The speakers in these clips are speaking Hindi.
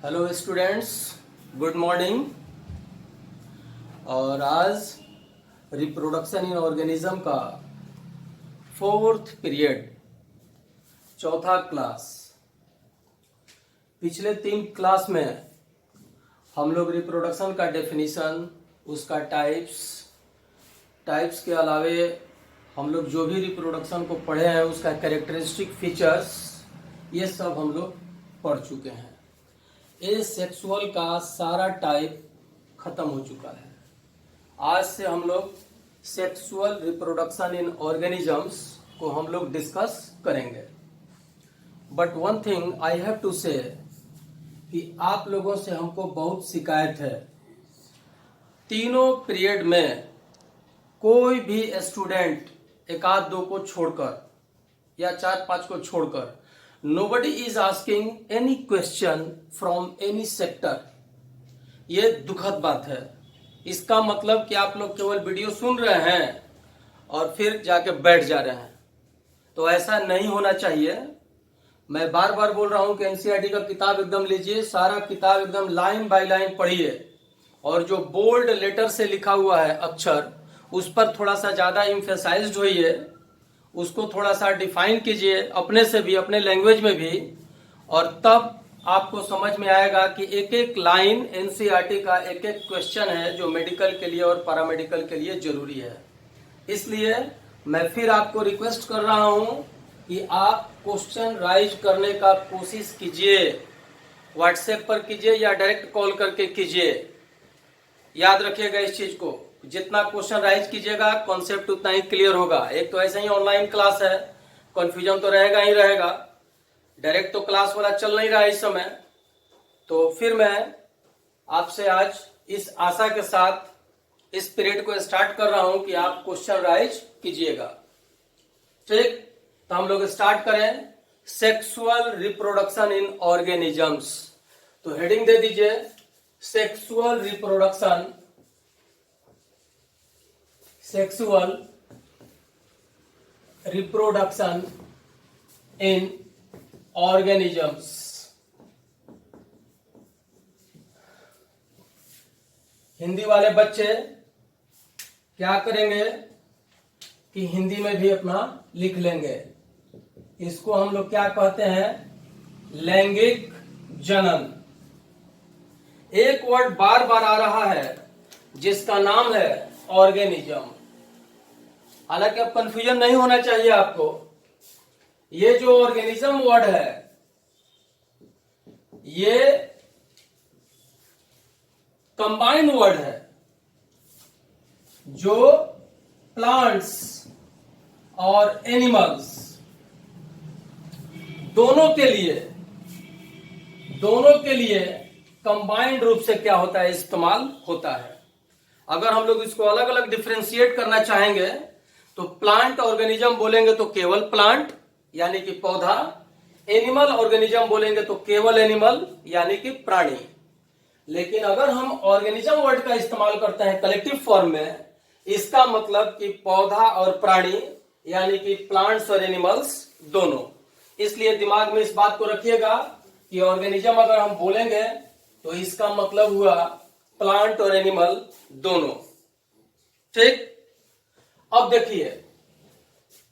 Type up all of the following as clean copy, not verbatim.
Hello students, good morning. और आज रिप्रोडक्शन इन ऑर्गेनिज्म का फोर्थ पीरियड, चौथा क्लास। पिछले 3 क्लास में हम लोग रिप्रोडक्शन का डेफिनेशन, उसका टाइप्स के अलावे हम लोग जो भी रिप्रोडक्शन को पढ़े हैं उसका कैरेक्टरिस्टिक फीचर्स, ये सब हम लोग पढ़ चुके हैं। एसेक्सुअल का सारा टाइप खत्म हो चुका है। आज से हम लोग सेक्सुअल रिप्रोडक्शन इन ऑर्गेनिजम्स को हम लोग डिस्कस करेंगे। But one thing I have to say कि आप लोगों से हमको बहुत शिकायत है। तीनों पीरियड में कोई भी स्टूडेंट एक आध दो को छोड़कर या 4-5 को छोड़कर nobody is asking any question from any sector। ये दुखद बात है। इसका मतलब कि आप लोग केवल वीडियो सुन रहे हैं और फिर जाके बैठ जा रहे हैं, तो ऐसा नहीं होना चाहिए। मैं बार बार बोल रहा हूं कि एनसीईआरटी का किताब एकदम लीजिए, सारा किताब एकदम लाइन बाय लाइन पढ़िए, और जो बोल्ड लेटर से लिखा हुआ है अक्षर, उस पर थोड़ा सा ज्यादा इम्फेसाइज्ड होइए, उसको थोड़ा सा डिफाइन कीजिए अपने से भी, अपने लैंग्वेज में भी, और तब आपको समझ में आएगा कि एक एक लाइन एनसीईआरटी का एक एक क्वेश्चन है जो मेडिकल के लिए और पैरामेडिकल के लिए जरूरी है। इसलिए मैं फिर आपको रिक्वेस्ट कर रहा हूं कि आप क्वेश्चन राइज करने का कोशिश कीजिए। व्हाट्सएप पर कीजिए या डायरेक्ट कॉल करके कीजिए। याद रखिएगा इस चीज को, जितना क्वेश्चन राइज कीजिएगा कॉन्सेप्ट उतना ही क्लियर होगा। एक तो ऐसे ही ऑनलाइन क्लास है, कंफ्यूजन तो रहेगा ही रहेगा। डायरेक्ट तो क्लास वाला चल नहीं रहा है इस समय। तो फिर मैं आपसे आज इस आशा के साथ इस पीरियड को स्टार्ट कर रहा हूं कि आप क्वेश्चन राइज कीजिएगा। ठीक, तो हम लोग स्टार्ट करें सेक्सुअल रिप्रोडक्शन इन ऑर्गेनिजम्स। तो हेडिंग दे दीजिए sexual reproduction in organisms. Hindi वाले बच्चे क्या करेंगे कि हिंदी में भी अपना लिख लेंगे। इसको हम लोग क्या कहते हैं? लैंगिक जनन। एक वर्ड बार बार आ रहा है जिसका नाम है ऑर्गेनिज्म। हालांकि अब कंफ्यूजन नहीं होना चाहिए आपको। ये जो ऑर्गेनिज्म वर्ड है, ये कंबाइंड वर्ड है जो प्लांट्स और एनिमल्स दोनों के लिए कंबाइंड रूप से क्या होता है, इस्तेमाल होता है। अगर हम लोग इसको अलग अलग डिफरेंशिएट करना चाहेंगे तो प्लांट ऑर्गेनिज्म बोलेंगे तो केवल प्लांट यानी कि पौधा, एनिमल ऑर्गेनिज्म बोलेंगे तो केवल एनिमल यानी कि प्राणी। लेकिन अगर हम ऑर्गेनिज्म वर्ड का इस्तेमाल करते हैं कलेक्टिव फॉर्म में, इसका मतलब कि पौधा और प्राणी यानी कि प्लांट्स और एनिमल्स दोनों। इसलिए दिमाग में इस बात को रखिएगा कि ऑर्गेनिज्म अगर हम बोलेंगे तो इसका मतलब हुआ प्लांट और एनिमल दोनों। ठीक, अब देखिए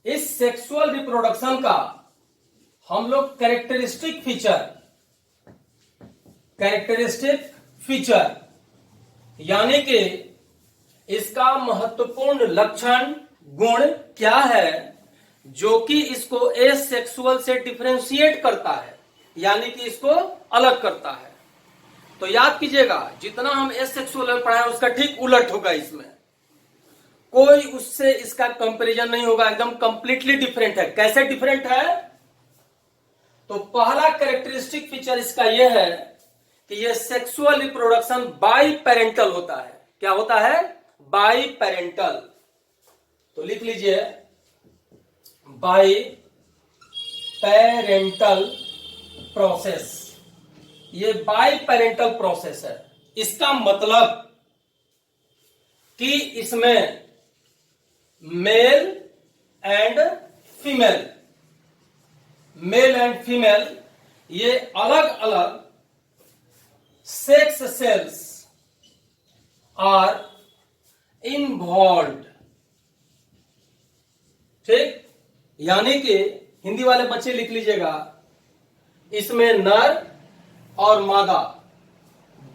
इस सेक्सुअल रिप्रोडक्शन का हम लोग कैरेक्टरिस्टिक फीचर यानी कि इसका महत्वपूर्ण लक्षण गुण क्या है जो कि इसको एसेक्सुअल से डिफरेंशिएट करता है, यानी कि इसको अलग करता है। तो याद कीजिएगा, जितना हम एसेक्सुअल में पढ़ाए उसका ठीक उलट होगा। इसमें कोई उससे इसका कंपैरिजन नहीं होगा, एकदम कंप्लीटली डिफरेंट है। कैसे डिफरेंट है? तो पहला कैरेक्टरिस्टिक फीचर इसका यह है कि यह सेक्सुअल रिप्रोडक्शन बाई पेरेंटल होता है। क्या होता है? By parental. तो लिख लीजिए बाई पेरेंटल प्रोसेस। ये बाई पेरेंटल प्रोसेस है। इसका मतलब कि इसमें मेल एंड फीमेल ये अलग अलग सेक्स सेल्स आर इन्वॉल्व्ड। ठीक, यानी कि हिंदी वाले बच्चे लिख लीजिएगा, इसमें नर और मादा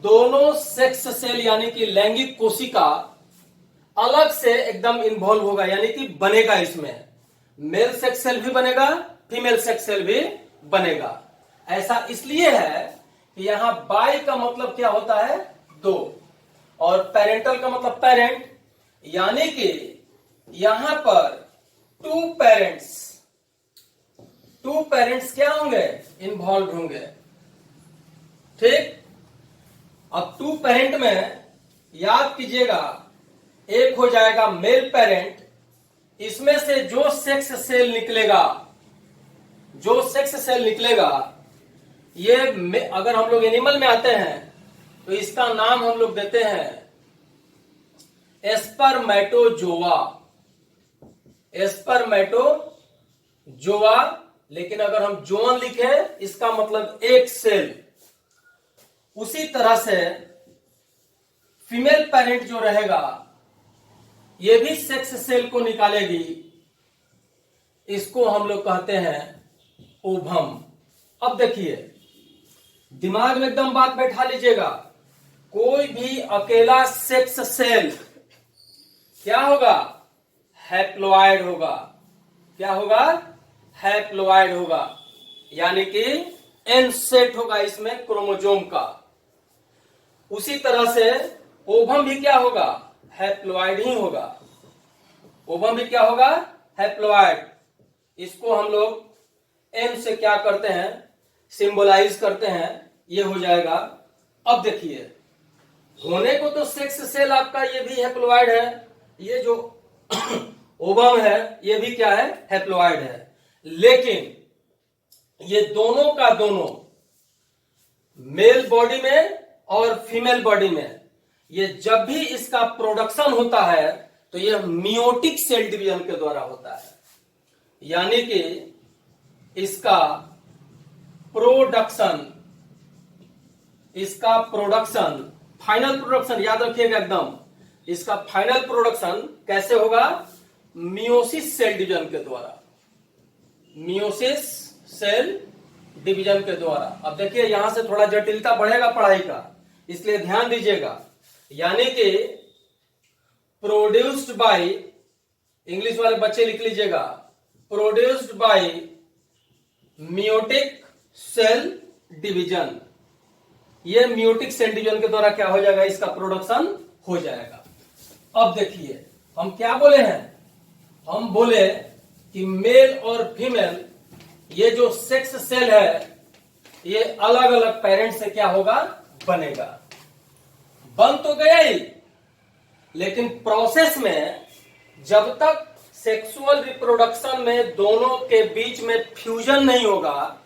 दोनों सेक्स सेल यानी कि लैंगिक कोशिका अलग से एकदम इन्वॉल्व होगा, यानी कि बनेगा। इसमें मेल सेक्स सेल भी बनेगा, फीमेल सेक्स सेल भी बनेगा। ऐसा इसलिए है कि यहां बाई का मतलब क्या होता है, दो, और पेरेंटल का मतलब पेरेंट, यानी कि यहां पर टू पेरेंट्स क्या होंगे, इन्वॉल्व होंगे। ठीक, अब टू पेरेंट में याद कीजिएगा, एक हो जाएगा मेल पेरेंट, इसमें से जो सेक्स सेल निकलेगा ये अगर हम लोग एनिमल में आते हैं तो इसका नाम हम लोग देते हैं एस्पर्मेटोजोआ। लेकिन अगर हम जोन लिखे इसका मतलब एक सेल। उसी तरह से फीमेल पेरेंट जो रहेगा ये भी सेक्स सेल को निकालेगी, इसको हम लोग कहते हैं ओवम। अब देखिए, दिमाग में एकदम बात बैठा लीजिएगा, कोई भी अकेला सेक्स सेल क्या होगा, हैप्लॉइड होगा। क्या होगा, हैप्लॉइड होगा, यानी कि एन सेट होगा इसमें क्रोमोसोम का। उसी तरह से ओवम भी क्या होगा, हैप्लॉइड ही होगा। ओवम भी क्या होगा, हैप्लॉइड। इसको हम लोग एन से क्या करते हैं, सिंबलाइज करते हैं, ये हो जाएगा। अब देखिए, होने को तो सेक्स सेल आपका ये भी हैप्लॉइड है, ये जो ओवम है ये भी क्या है, हैप्लॉइड है। लेकिन ये दोनों का दोनों मेल बॉडी में और फीमेल बॉडी में, ये जब भी इसका प्रोडक्शन होता है तो ये मियोटिक सेल डिवीजन के द्वारा होता है, यानी कि इसका प्रोडक्शन फाइनल प्रोडक्शन याद रखिएगा एकदम, इसका फाइनल प्रोडक्शन कैसे होगा, मियोसिस सेल डिवीजन के द्वारा, मियोसिस सेल डिवीजन के द्वारा। अब देखिए यहां से थोड़ा जटिलता बढ़ेगा पढ़ाई का, इसलिए ध्यान दीजिएगा। यानी कि प्रोड्यूस्ड बाय, इंग्लिश वाले बच्चे लिख लीजिएगा, produced by meiotic cell division. ये मियोटिक सेल डिवीजन के द्वारा क्या हो जाएगा, इसका प्रोडक्शन हो जाएगा। अब देखिए हम क्या बोले हैं, हम बोले कि मेल और फीमेल ये जो सेक्स सेल है ये अलग अलग पेरेंट से क्या होगा, बनेगा। बन तो गया ही, लेकिन प्रोसेस में जब तक सेक्सुअल रिप्रोडक्शन में दोनों के बीच में फ्यूजन नहीं होगा,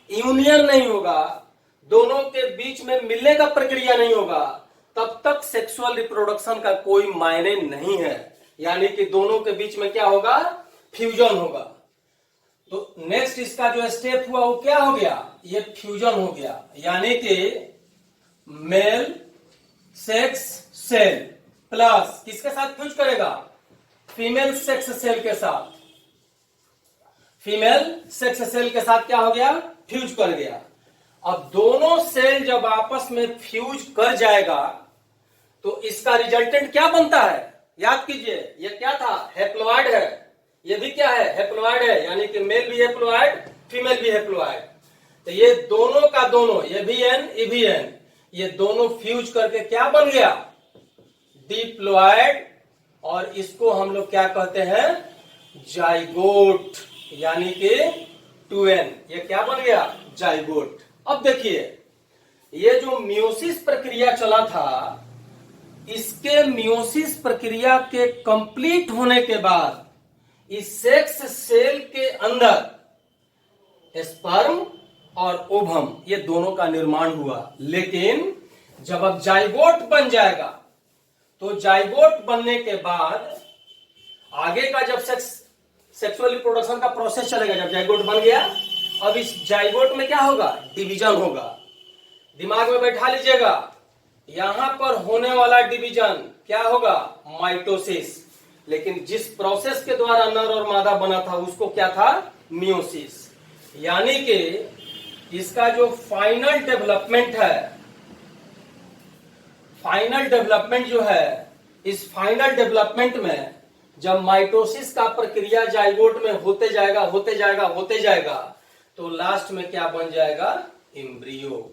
यूनियन नहीं होगा, दोनों के बीच में मिलने का प्रक्रिया नहीं होगा, तब तक सेक्सुअल रिप्रोडक्शन का कोई मायने नहीं है। यानी कि दोनों के बीच में क्या होगा, फ्यूजन होगा। तो नेक्स्ट इसका जो स्टेप हुआ वो क्या हो गया, ये फ्यूजन हो गया। यानी कि मेल सेक्स सेल प्लस किसके साथ फ्यूज करेगा, फीमेल सेक्स सेल के साथ, फीमेल सेक्स सेल के साथ क्या हो गया, फ्यूज कर गया। अब दोनों सेल जब आपस में फ्यूज कर जाएगा तो इसका रिजल्टेंट क्या बनता है, याद कीजिए, ये क्या था, हैप्लॉइड है, ये भी क्या है, हैप्लॉइड है, यानी कि मेल भी हैप्लॉइड, फीमेल भी हैप्लॉइड। तो ये दोनों का दोनों, ये भी एन, ये भी एन, ये दोनों फ्यूज करके क्या बन गया, डिप्लॉइड। और इसको हम लोग क्या कहते हैं, जाइगोट, यानी कि 2n, ये क्या बन गया, जाइगोट। अब देखिए ये जो मियोसिस प्रक्रिया चला था, इसके मियोसिस प्रक्रिया के कंप्लीट होने के बाद इस सेक्स सेल के अंदर स्पर्म और ओवम ये दोनों का निर्माण हुआ। लेकिन जब अब जाइगोट बन जाएगा तो जाइगोट बनने के बाद आगे का जब सेक्सुअल रिप्रोडक्शन का प्रोसेस चलेगा, जब जाइगोट बन गया, अब इस जाइगोट में क्या होगा, डिवीजन होगा। दिमाग में बैठा लीजिएगा, यहां पर होने वाला डिवीजन क्या होगा? माइटोसिस। लेकिन जिस प्रोसेस के द्वारा नर और मादा बना था उसको क्या था? मियोसिस। यानी कि इसका जो फाइनल डेवलपमेंट है, फाइनल डेवलपमेंट जो है, इस फाइनल डेवलपमेंट में जब माइटोसिस का प्रक्रिया जाइगोट में होते जाएगा होते जाएगा होते जाएगा, तो लास्ट में क्या बन जाएगा? एम्ब्रियो।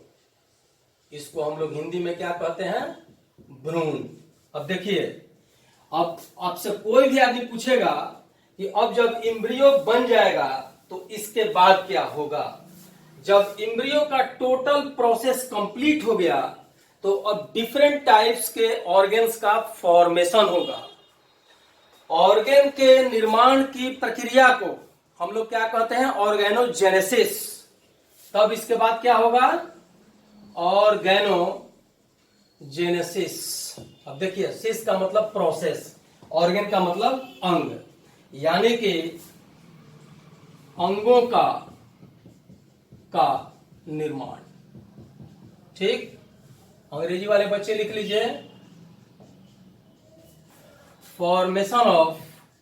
इसको हम लोग हिंदी में क्या कहते हैं? भ्रूण। अब देखिए, अब आपसे कोई भी आदमी पूछेगा कि अब जब एम्ब्रियो बन जाएगा तो इसके बाद क्या होगा? जब एम्ब्रियो का टोटल प्रोसेस कंप्लीट हो गया तो अब डिफरेंट टाइप्स के ऑर्गन्स का फॉर्मेशन होगा। ऑर्गन के निर्माण की प्रक्रिया को हम लोग क्या कहते हैं? ऑर्गेनोजेनेसिस। तब इसके बाद क्या होगा? ऑर्गेनोजेनेसिस। अब देखिए, सिस का मतलब प्रोसेस, ऑर्गन का मतलब अंग, यानी कि अंगों का निर्माण। ठीक, अंग्रेजी वाले बच्चे लिख लीजिए, formation of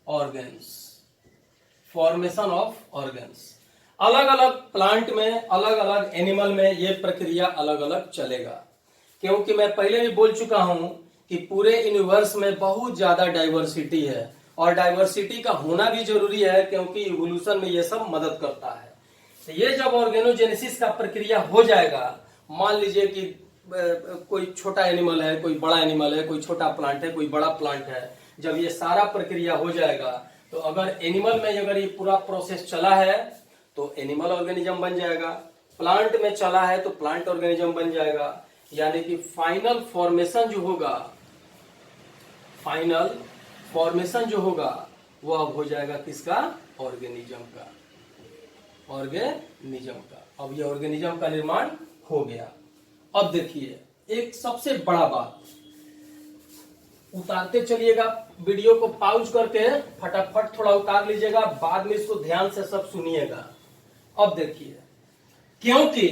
organs. Formation of organs. अलग अलग प्लांट में, अलग अलग एनिमल में ये प्रक्रिया अलग अलग चलेगा, क्योंकि मैं पहले भी बोल चुका हूं कि पूरे यूनिवर्स में बहुत ज्यादा डाइवर्सिटी है, और डाइवर्सिटी का होना भी जरूरी है क्योंकि इवोल्यूशन में ये सब मदद करता है। तो ये जब ऑर्गेनोजेनेसिस का प्रक्रिया हो जाएगा, मान लीजिए कि कोई छोटा एनिमल है, कोई बड़ा एनिमल है, कोई छोटा प्लांट है, कोई बड़ा प्लांट है, जब ये सारा प्रक्रिया हो जाएगा तो अगर एनिमल में अगर ये पूरा प्रोसेस चला है तो एनिमल ऑर्गेनिज्म बन जाएगा, प्लांट में चला है तो प्लांट ऑर्गेनिज्म बन जाएगा। यानी कि फाइनल फॉर्मेशन जो होगा, फाइनल फॉर्मेशन जो होगा वो अब हो जाएगा किसका? ऑर्गेनिज्म का। ऑर्गेनिज्म का। अब ये ऑर्गेनिज्म का निर्माण हो गया। अब देखिए, एक सबसे बड़ा बात, उतारते चलिएगा, वीडियो को पॉज करके फटाफट थोड़ा उतार लीजिएगा, बाद में इसको ध्यान से सब सुनिएगा। अब देखिए, क्योंकि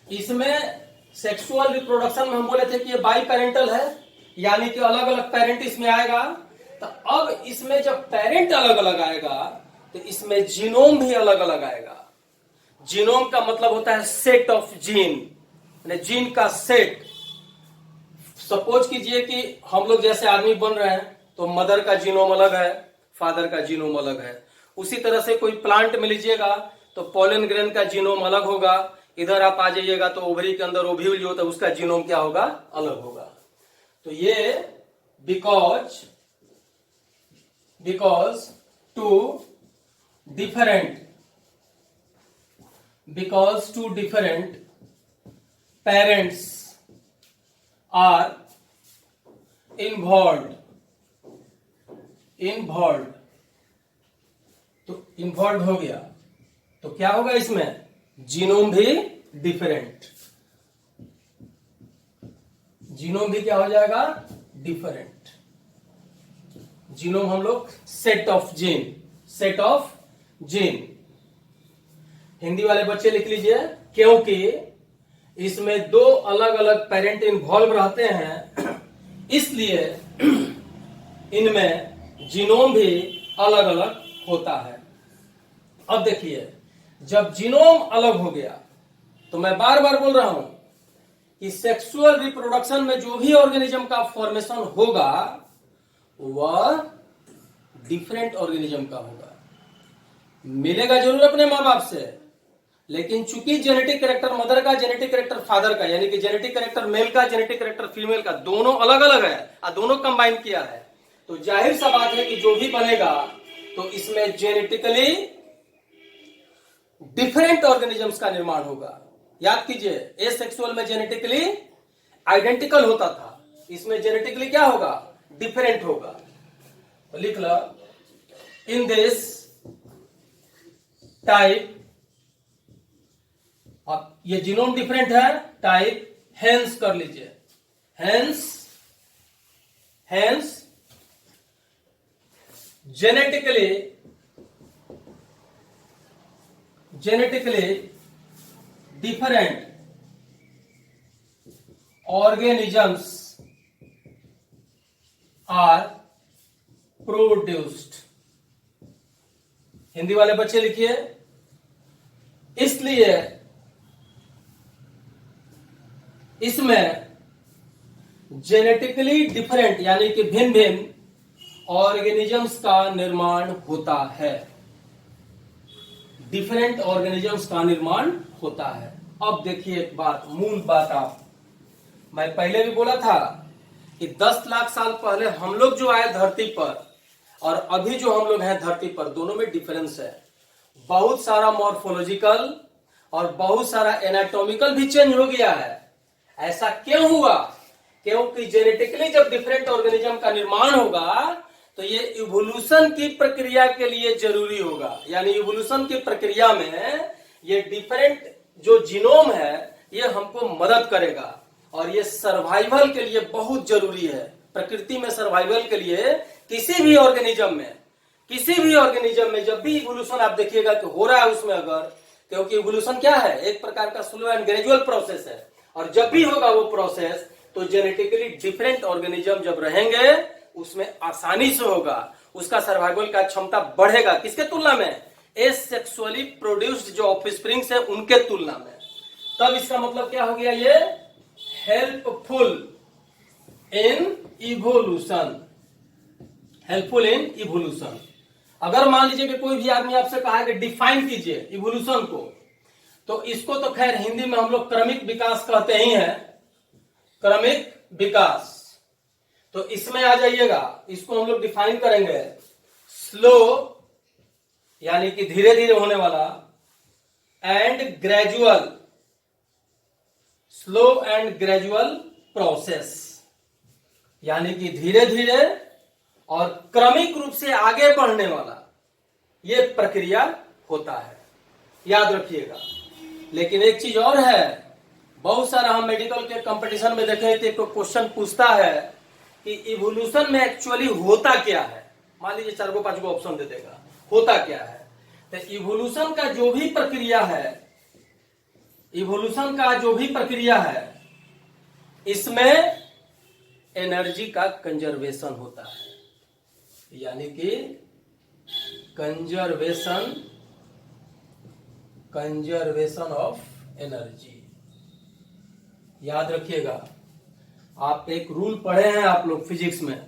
इसमें सेक्सुअल रिप्रोडक्शन में हम बोले थे कि ये बाई पेरेंटल है, यानी कि अलग अलग पेरेंट इसमें आएगा, तो अब इसमें जब पेरेंट अलग अलग आएगा तो इसमें जीनोम भी अलग अलग आएगा। जीनोम का मतलब होता है सेट ऑफ जीन, जीन का सेट। सपोज कीजिए कि हम लोग जैसे आदमी बन रहे हैं तो मदर का जीनोम अलग है, फादर का जीनोम अलग है। उसी तरह से कोई प्लांट में लीजिएगा तो पोलन ग्रेन का जीनोम अलग होगा, इधर आप आ जाइएगा तो ओवरी के अंदर ओव्यूल जो होता है उसका जीनोम क्या होगा? अलग होगा। तो ये because two different parents are involve, तो इन्वॉल्व हो गया तो क्या होगा? इसमें जीनोम भी डिफरेंट, जीनोम भी क्या हो जाएगा? डिफरेंट। जीनोम हम लोग सेट ऑफ जीन। हिंदी वाले बच्चे लिख लीजिए, क्योंकि इसमें दो अलग अलग पेरेंट इन्वॉल्व रहते हैं, इसलिए इनमें जीनोम भी अलग अलग होता है। अब देखिए, जब जीनोम अलग हो गया तो मैं बार बार बोल रहा हूं कि सेक्सुअल रिप्रोडक्शन में जो भी ऑर्गेनिज्म का फॉर्मेशन होगा वह डिफरेंट ऑर्गेनिज्म का होगा। मिलेगा जरूर अपने मां बाप से, लेकिन चूंकि जेनेटिक कैरेक्टर मदर का, जेनेटिक कैरेक्टर फादर का, यानी कि जेनेटिक कैरेक्टर मेल का, जेनेटिक कैरेक्टर फीमेल का, दोनों अलग अलग है और दोनों कंबाइन किया है, तो जाहिर सा बात है कि जो भी बनेगा तो इसमें जेनेटिकली डिफरेंट ऑर्गेनिजम्स का निर्माण होगा। याद कीजिए, एसेक्सुअल में जेनेटिकली आइडेंटिकल होता था, इसमें जेनेटिकली क्या होगा? डिफरेंट होगा। तो लिख लो, इन दिस टाइप, अब ये जीनोम डिफरेंट है, टाइप हेंस कर लीजिए, hence genetically different organisms are produced। Hindi वाले बच्चे लिखिए, इसलिए इसमें जेनेटिकली डिफरेंट यानी कि भिन्न भिन्न ऑर्गेनिजम्स का निर्माण होता है। डिफरेंट ऑर्गेनिजम्स का निर्माण होता है। अब देखिए एक बात, मूल बात, मैं पहले भी बोला था कि 10 लाख साल पहले हम लोग जो आए धरती पर और अभी जो हम लोग हैं धरती पर, दोनों में डिफरेंस है। बहुत सारा मॉर्फोलॉजिकल और बहुत सारा एनाटॉमिकल भी चेंज हो गया है। ऐसा क्यों हुआ? क्योंकि जेनेटिकली जब डिफरेंट ऑर्गेनिज्म का निर्माण होगा तो ये इवोल्यूशन की प्रक्रिया के लिए जरूरी होगा। यानी इवोल्यूशन की प्रक्रिया में ये डिफरेंट जो जीनोम है ये हमको मदद करेगा और ये सर्वाइवल के लिए बहुत जरूरी है। प्रकृति में सर्वाइवल के लिए किसी भी ऑर्गेनिज्म में जब भी इवोल्यूशन आप देखिएगा कि हो रहा है उसमें, अगर, क्योंकि इवोल्यूशन क्या है, एक प्रकार का स्लो एंड ग्रेजुअल प्रोसेस है, और जब भी होगा वो प्रोसेस तो जेनेटिकली डिफरेंट ऑर्गेनिज्म जब रहेंगे उसमें आसानी से होगा, उसका सर्वाइवल का क्षमता बढ़ेगा। किसके तुलना में? एसेक्सुअली प्रोड्यूस्ड जो ऑफस्प्रिंग्स है उनके तुलना में। तब इसका मतलब क्या हो गया? ये हेल्पफुल इन इवोल्यूशन। अगर मान लीजिए कि कोई भी आदमी आपसे कहा कि डिफाइन कीजिए इवोल्यूशन को, तो इसको तो खैर हिंदी में हम लोग क्रमिक विकास कहते ही हैं, क्रमिक विकास। तो इसमें आ जाइएगा, इसको हम लोग डिफाइन करेंगे स्लो यानी कि धीरे धीरे होने वाला, and gradual, slow and gradual process, यानी कि धीरे धीरे और क्रमिक रूप से आगे बढ़ने वाला ये प्रक्रिया होता है, याद रखिएगा। लेकिन एक चीज और है, बहुत सारा हम मेडिकल के कंपटीशन में देखे थे, तो क्वेश्चन पूछता है कि इवोल्यूशन में एक्चुअली होता क्या है। मान लीजिए 4 को 5 को ऑप्शन दे देगा, होता क्या है। तो इवोल्यूशन का जो भी प्रक्रिया है, इसमें एनर्जी का कंजर्वेशन होता है, यानी कि कंजर्वेशन ऑफ एनर्जी। याद रखिएगा, आप एक रूल पढ़े हैं आप लोग फिजिक्स में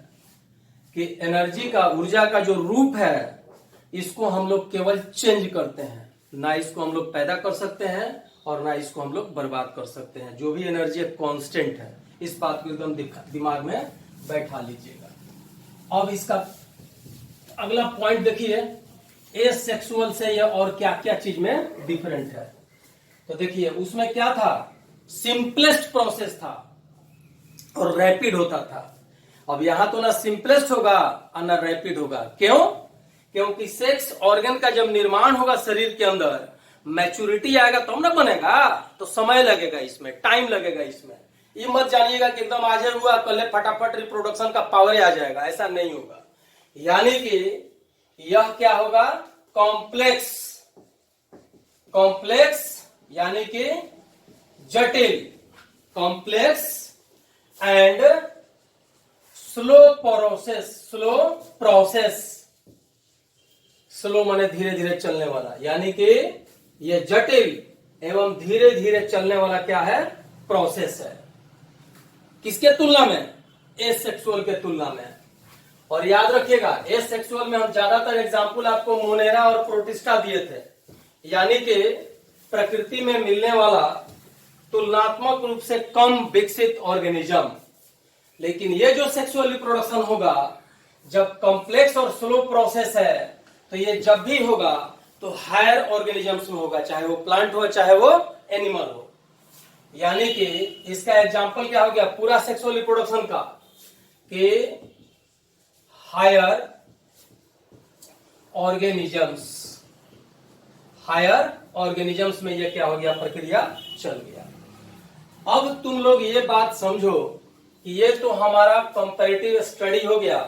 कि एनर्जी का, ऊर्जा का जो रूप है, इसको हम लोग केवल चेंज करते हैं, ना इसको हम लोग पैदा कर सकते हैं और ना इसको हम लोग बर्बाद कर सकते हैं। जो भी एनर्जी कांस्टेंट है, इस बात को एकदम दिमाग में बैठा लीजिएगा। अब इसका अगला पॉइंट देखिए, एसेक्सुअल से यह और क्या क्या चीज में डिफरेंट है। तो देखिए उसमें क्या था, सिंपलेस्ट प्रोसेस था और रैपिड होता था। अब यहां तो ना सिंपलेस्ट होगा और ना रैपिड होगा। क्यों? क्योंकि सेक्स ऑर्गन का जब निर्माण होगा शरीर के अंदर, मैच्योरिटी आएगा तब ना बनेगा, तो समय लगेगा, इसमें टाइम लगेगा। इसमें ये मत जानिएगा कि एकदम आज हुआ कल फटाफट रिप्रोडक्शन का पावर आ जाएगा, ऐसा नहीं होगा। यानी कि यह क्या होगा, कॉम्प्लेक्स यानी कि जटिल, complex and slow process. Slow माने धीरे धीरे चलने वाला, यानी कि यह जटिल एवं धीरे धीरे चलने वाला क्या है, प्रोसेस है। किसके तुलना में? एसेक्सुअल के तुलना में। और याद रखिएगा, एसेक्सुअल में हम ज्यादातर एग्जाम्पल आपको मोनेरा और प्रोटिस्टा दिए थे, यानी कि प्रकृति में मिलने वाला तुलनात्मक रूप से कम विकसित ऑर्गेनिज्म। लेकिन ये जो सेक्सुअल रिप्रोडक्शन होगा, जब कॉम्प्लेक्स और स्लो प्रोसेस है, तो ये जब भी होगा तो हायर ऑर्गेनिजम्स में होगा, चाहे वो प्लांट हो चाहे वो एनिमल हो। यानी कि इसका एग्जाम्पल क्या हो गया पूरा सेक्सुअल रिप्रोडक्शन का, कि हायर ऑर्गेनिजम्स में ये क्या हो गया, प्रक्रिया चल गया। अब तुम लोग ये बात समझो कि ये तो हमारा कंपैरेटिव स्टडी हो गया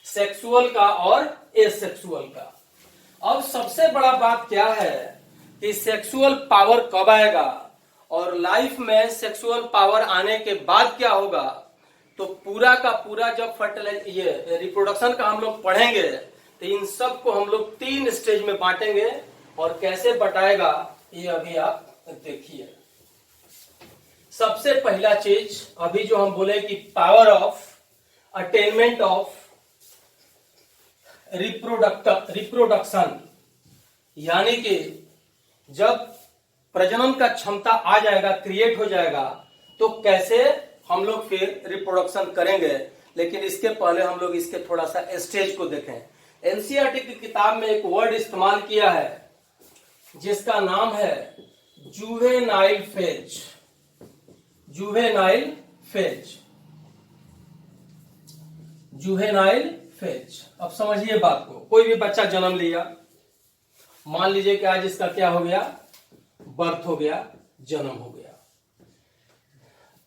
सेक्सुअल का और एसेक्सुअल का। अब सबसे बड़ा बात क्या है कि सेक्सुअल पावर कब आएगा और लाइफ में सेक्सुअल पावर आने के बाद क्या होगा, तो पूरा का पूरा जब फर्टिलाइज ये रिप्रोडक्शन का हम लोग पढ़ेंगे तो इन सब को हम लोग 3 स्टेज में बांटेंगे और कैसे बटाएगा ये अभी आप देखिए। सबसे पहला चीज अभी जो हम बोले कि power of attainment of reproduction, यानी कि जब प्रजनन का क्षमता आ जाएगा, क्रिएट हो जाएगा, तो कैसे हम लोग फिर रिप्रोडक्शन करेंगे। लेकिन इसके पहले हम लोग इसके थोड़ा सा स्टेज को देखें। एनसीईआरटी की किताब में एक वर्ड इस्तेमाल किया है जिसका नाम है juvenile phase. Juvenile phase, juvenile phase. अब समझिए बात को। कोई भी बच्चा जन्म लिया, मान लीजिए कि आज इसका क्या हो गया, बर्थ हो गया, जन्म हो गया।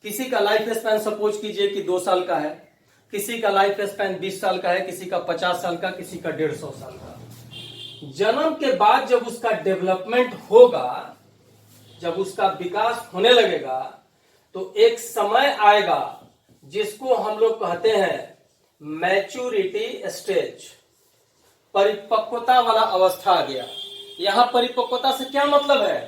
किसी का लाइफ स्पैन सपोज कीजिए कि 2 साल का है, किसी का लाइफ स्पैन 20 साल का है, किसी का 50 साल का, किसी का 150 साल का। जन्म के बाद जब उसका डेवलपमेंट होगा, जब उसका विकास होने लगेगा, तो एक समय आएगा जिसको हम लोग कहते हैं मैच्योरिटी स्टेज, परिपक्वता वाला अवस्था आ गया। यहां परिपक्वता से क्या मतलब है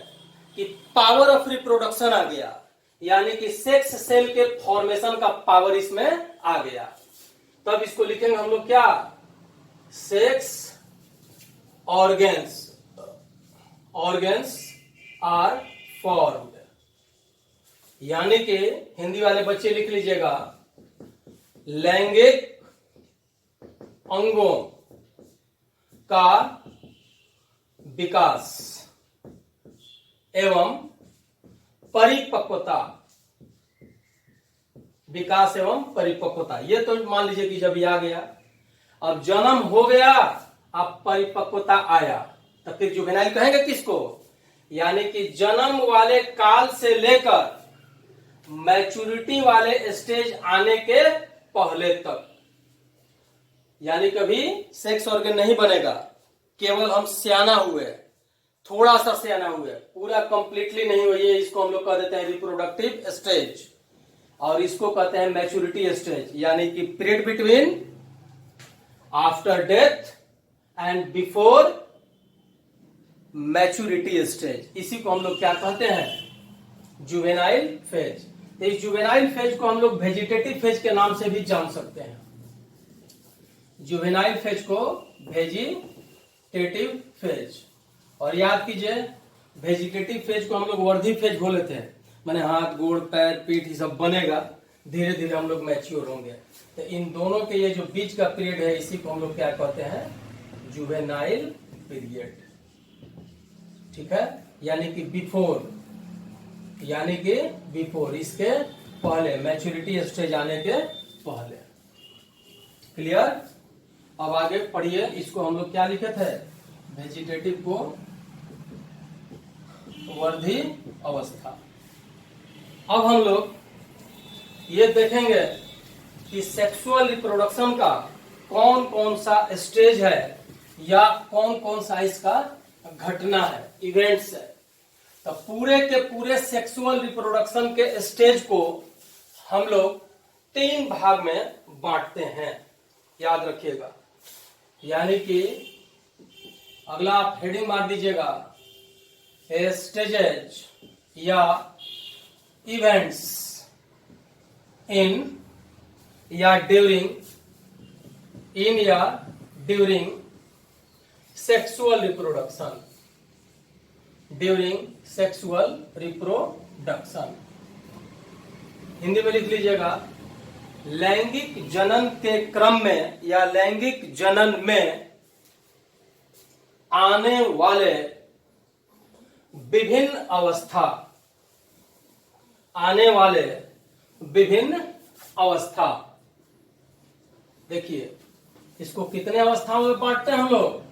कि पावर ऑफ रिप्रोडक्शन आ गया, यानी कि सेक्स सेल के फॉर्मेशन का पावर इसमें आ गया। तब इसको लिखेंगे हम लोग क्या, सेक्स ऑर्गेन्स आर फॉर्म्ड, यानी कि हिंदी वाले बच्चे लिख लीजिएगा, लैंगिक अंगों का विकास एवं परिपक्वता, विकास एवं परिपक्वता। ये तो मान लीजिए कि जब ये आ गया, अब जन्म हो गया, अब परिपक्वता आया, तब फिर जुवेनाइल कहेंगे किसको, यानी कि जन्म वाले काल से लेकर मैच्योरिटी वाले स्टेज आने के पहले तक, यानी कभी सेक्स ऑर्गन नहीं बनेगा, केवल हम सियाना हुए, थोड़ा सा सियाना हुए, पूरा कंप्लीटली नहीं हुई है, इसको हम लोग कह देते हैं रिप्रोडक्टिव स्टेज, और इसको कहते हैं मैच्योरिटी स्टेज, यानी कि period between after death and before maturity stage. इसी को हम लोग क्या कहते हैं, जुवेनाइल फेज। इस जुवेनाइल फेज को हम लोग वेजिटेटिव फेज के नाम से भी जान सकते हैं। जुवेनाइल फेज को वेजिटेटिव फेज, और याद कीजिए वेजिटेटिव फेज को हम लोग वर्धी फेज बोले थे, माने हाथ गोड़ पैर पीठ ये सब बनेगा, धीरे धीरे हम लोग मैच्योर होंगे। तो इन दोनों के ये जो बीच का पीरियड है, इसी को हम लोग क्या कहते हैं, जुवेनाइल पीरियड। ठीक है, यानी कि बिफोर, यानी कि बिफोर, इसके पहले, मैच्योरिटी स्टेज आने के पहले। क्लियर। अब आगे पढ़िए, इसको हम लोग क्या लिखे थे, वेजिटेटिव को वर्धी अवस्था। अब हम लोग ये देखेंगे कि सेक्सुअल रिप्रोडक्शन का कौन कौन सा स्टेज है या कौन कौन सा इसका घटना है, इवेंट्स है। तो पूरे के पूरे सेक्सुअल रिप्रोडक्शन के स्टेज को हम लोग 3 भाग में बांटते हैं, याद रखिएगा। यानी कि अगला आप हेडिंग मार दीजिएगा, स्टेजेज या इवेंट्स इन या ड्यूरिंग, इन या during sexual reproduction, during sexual reproduction. Hindi में लिख लीजिएगा, लैंगिक जनन के क्रम में या लैंगिक जनन में आने वाले विभिन्न अवस्था, आने वाले विभिन्न अवस्था। देखिए इसको कितने अवस्थाओं में बांटते हैं हम लोग,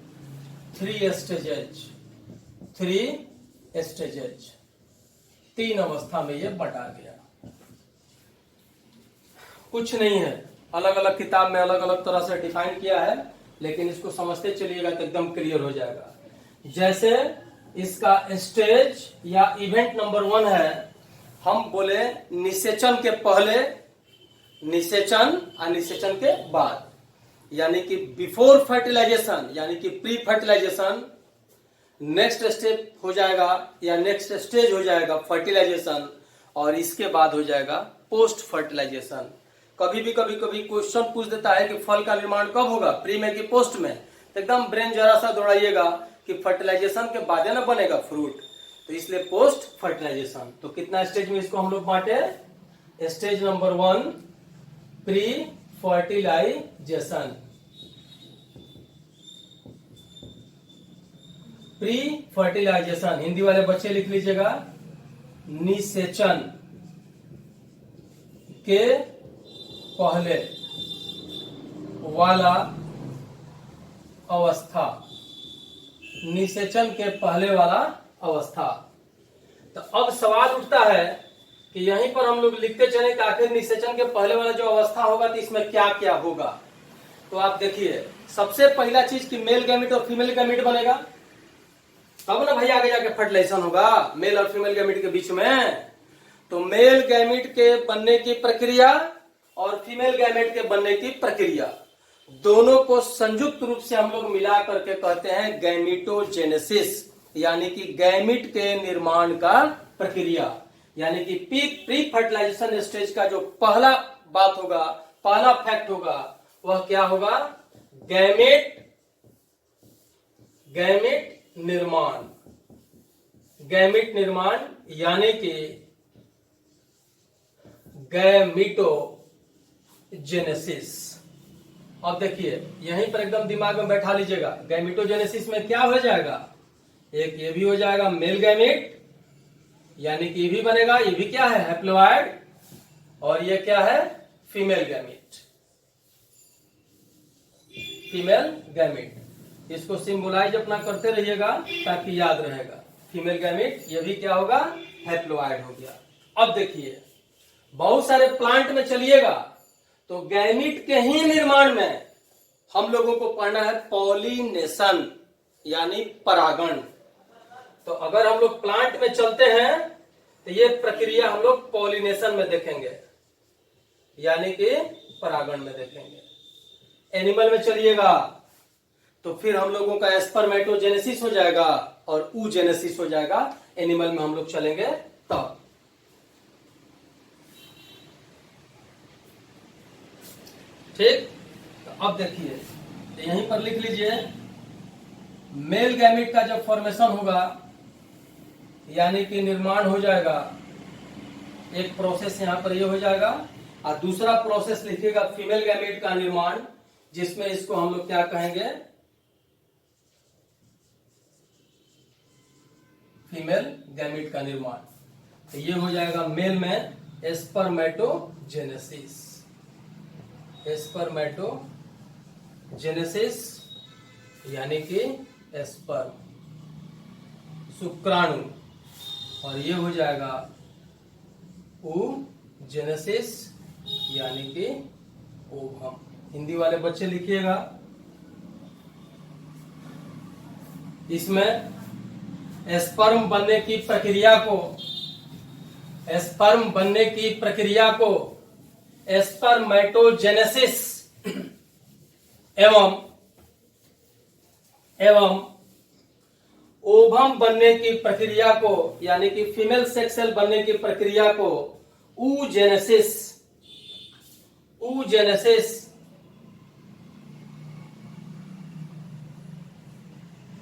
3 स्टेजेज, 3 स्टेजेज, 3 अवस्था में ये बटा गया। कुछ नहीं है, अलग अलग किताब में अलग अलग तरह से डिफाइन किया है, लेकिन इसको समझते चलिएगा तो एकदम क्लियर हो जाएगा। जैसे इसका स्टेज या इवेंट नंबर 1 है हम बोले निषेचन के पहले, निषेचन और निषेचन के बाद, यानी कि बिफोर फर्टिलाइजेशन यानी कि प्री फर्टिलाइजेशन, नेक्स्ट स्टेप हो जाएगा या नेक्स्ट स्टेज हो जाएगा फर्टिलाइजेशन, और इसके बाद हो जाएगा पोस्ट फर्टिलाइजेशन। कभी कभी क्वेश्चन पूछ देता है कि फल का निर्माण कब होगा, प्री में कि पोस्ट में, तो एकदम ब्रेन जरा सा दौड़ाइएगा कि फर्टिलाइजेशन के बाद है ना बनेगा फ्रूट, तो इसलिए पोस्ट फर्टिलाइजेशन। तो कितना स्टेज में इसको हम लोग बांटे? Stage number 1 pre fertilization. Pre fertilization Hindi वाले बच्चे लिख लीजिएगा, निषेचन के पहले वाला अवस्था, निषेचन के पहले वाला अवस्था। तो अब सवाल उठता है कि यहीं पर हम लोग लिखते चले कि आखिर निषेचन के पहले वाला जो अवस्था होगा तो इसमें क्या क्या होगा। तो आप देखिए, सबसे पहला चीज कि मेल गैमेट और फीमेल गैमेट बनेगा, तब ना भाई आगे जाके फर्टिलाइजेशन होगा मेल और फीमेल गैमेट के बीच में। तो मेल गैमेट के बनने की प्रक्रिया और फीमेल गैमेट के बनने की प्रक्रिया, दोनों को संयुक्त रूप से हम लोग मिला करके कहते हैं गैमेटोजेनेसिस, यानी कि गैमेट के निर्माण का प्रक्रिया। यानी कि प्री फर्टिलाइजेशन स्टेज का जो पहला बात होगा, पहला फैक्ट होगा, वह क्या होगा? गैमेट निर्माण। गैमेट निर्माण यानी कि गैमेटोजेनेसिस। अब देखिए यहीं पर एकदम दिमाग में बैठा लीजिएगा, गैमेटोजेनेसिस में क्या हो जाएगा? एक ये भी हो जाएगा मेल गैमेट, यानी कि ये भी बनेगा, ये भी क्या है? हैप्लॉइड। और ये क्या है? Female gamete. फीमेल गैमेट, इसको सिंबलाइज अपना करते रहिएगा ताकि याद रहेगा। फीमेल गैमेट, ये भी क्या होगा? हैप्लॉइड हो गया। अब देखिए बहुत सारे प्लांट में चलिएगा तो गैमेट के ही निर्माण में हम लोगों को पढ़ना है पॉलिनेशन, यानी परागण। तो अगर हम लोग प्लांट में चलते हैं तो ये प्रक्रिया हम लोग पॉलिनेशन में देखेंगे, यानी कि परागण में देखेंगे। एनिमल में चलिएगा तो फिर हम लोगों का स्पर्मेटोजेनेसिस हो जाएगा और ooजेनेसिस हो जाएगा। एनिमल में हम लोग चलेंगे तब। ठीक, तो अब देखिए तो यहीं पर लिख लीजिए, मेल गैमेट का जब फॉर्मेशन होगा यानी कि निर्माण हो जाएगा, एक प्रोसेस यहां पर ये हो जाएगा, और दूसरा प्रोसेस लिखिएगा फीमेल गैमेट का निर्माण, जिसमें इसको हम लोग क्या कहेंगे? फीमेल गैमेट का निर्माण। तो ये हो जाएगा मेल में स्पर्मेटोजेनेसिस। स्पर्मेटोजेनेसिस यानी कि स्पर्म, शुक्राणु, और ये हो जाएगा ooजेनेसिस यानी कि ओवम। हिंदी वाले बच्चे लिखिएगा, इसमें स्पर्म बनने की प्रक्रिया को स्पर्मेटोजेनेसिस एवं ओवम बनने की प्रक्रिया को, यानी कि फीमेल सेक्स सेल बनने की प्रक्रिया को ooजेनेसिस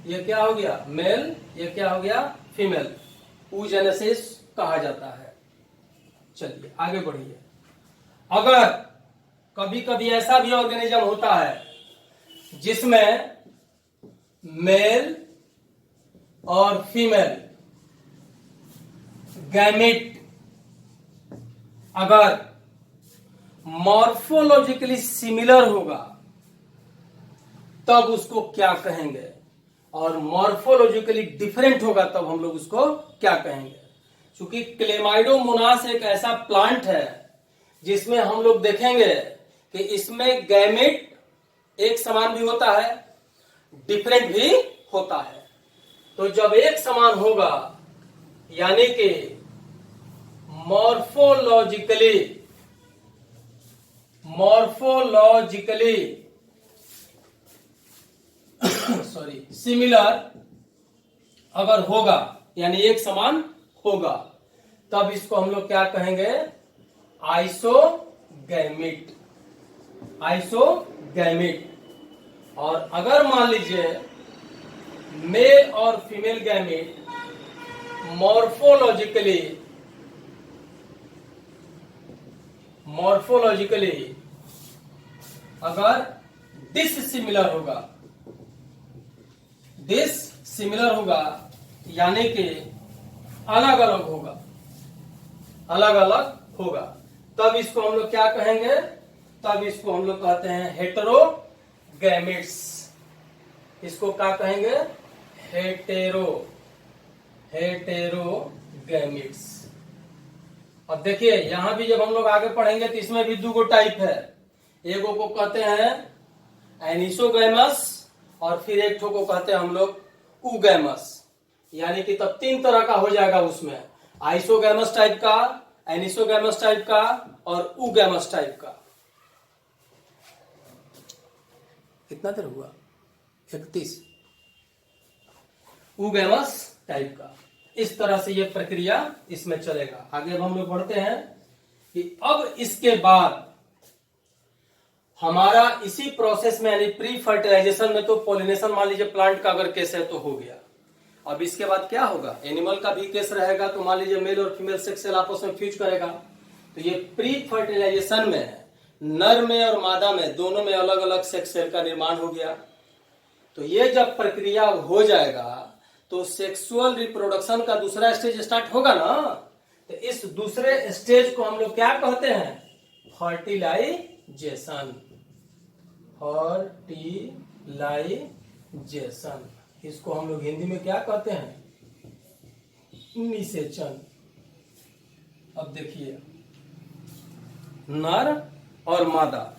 ये क्या हो गया? मेल, ये क्या हो गया? फीमेल। ooजेनेसिस कहा जाता है। चलिए आगे बढ़िए। अगर कभी कभी ऐसा भी ऑर्गेनिज्म होता है जिसमें मेल और फीमेल गैमेट अगर मॉर्फोलॉजिकली सिमिलर होगा तब उसको क्या कहेंगे, और मॉर्फोलॉजिकली डिफरेंट होगा तब हम लोग उसको क्या कहेंगे। क्योंकि क्लेमाइडोमोनास एक ऐसा प्लांट है जिसमें हम लोग देखेंगे कि इसमें गैमेट एक समान भी होता है, डिफरेंट भी होता है। तो जब एक समान होगा यानी कि मॉर्फोलॉजिकली सॉरी सिमिलर अगर होगा यानी एक समान होगा तब इसको हम लोग क्या कहेंगे, आइसोगैमिट। और अगर मान लीजिए मेल और फीमेल गैमिट मॉर्फोलॉजिकली अगर डिससिमिलर होगा यानी कि अलग अलग होगा तब इसको हम लोग क्या कहेंगे, तब इसको हम लोग कहते हैं हेटेरोगैमिट्स। इसको क्या कहेंगे, हेटेरोगैमिट्स। अब देखिए यहां भी जब हम लोग आगे पढ़ेंगे तो इसमें भी दो टाइप है। एगो को कहते हैं एनिसोगैमस और फिर एक को कहते हैं हम लोग उगैमस। यानी कि तब तीन तरह का हो जाएगा उसमें, आइसोगैमस टाइप का, एनिसोगैमस टाइप का और उगैमस टाइप का। कितना देर हुआ, 31। उगैमस टाइप का। इस तरह से ये प्रक्रिया इसमें चलेगा। आगे अब हम लोग बढ़ते हैं कि अब इसके बाद हमारा इसी प्रोसेस में यानी प्री फर्टिलाइजेशन में तो पॉलिनेशन मान लीजिए प्लांट का अगर केस है तो हो गया। अब इसके बाद क्या होगा, एनिमल का भी केस रहेगा तो मान लीजिए मेल और फीमेल सेक्स सेल आपस में फ्यूज करेगा तो ये प्री फर्टिलाइजेशन में नर में और मादा में दोनों में अलग अलग सेक्स सेल का निर्माण हो गया। तो ये जब प्रक्रिया हो जाएगा तो सेक्सुअल रिप्रोडक्शन का दूसरा स्टेज स्टार्ट होगा ना। तो इस दूसरे स्टेज को हम लोग क्या कहते हैं, फर्टिलाइजेशन। इसको हम लोग हिंदी में क्या कहते हैं, निषेचन। अब देखिए नर और मादा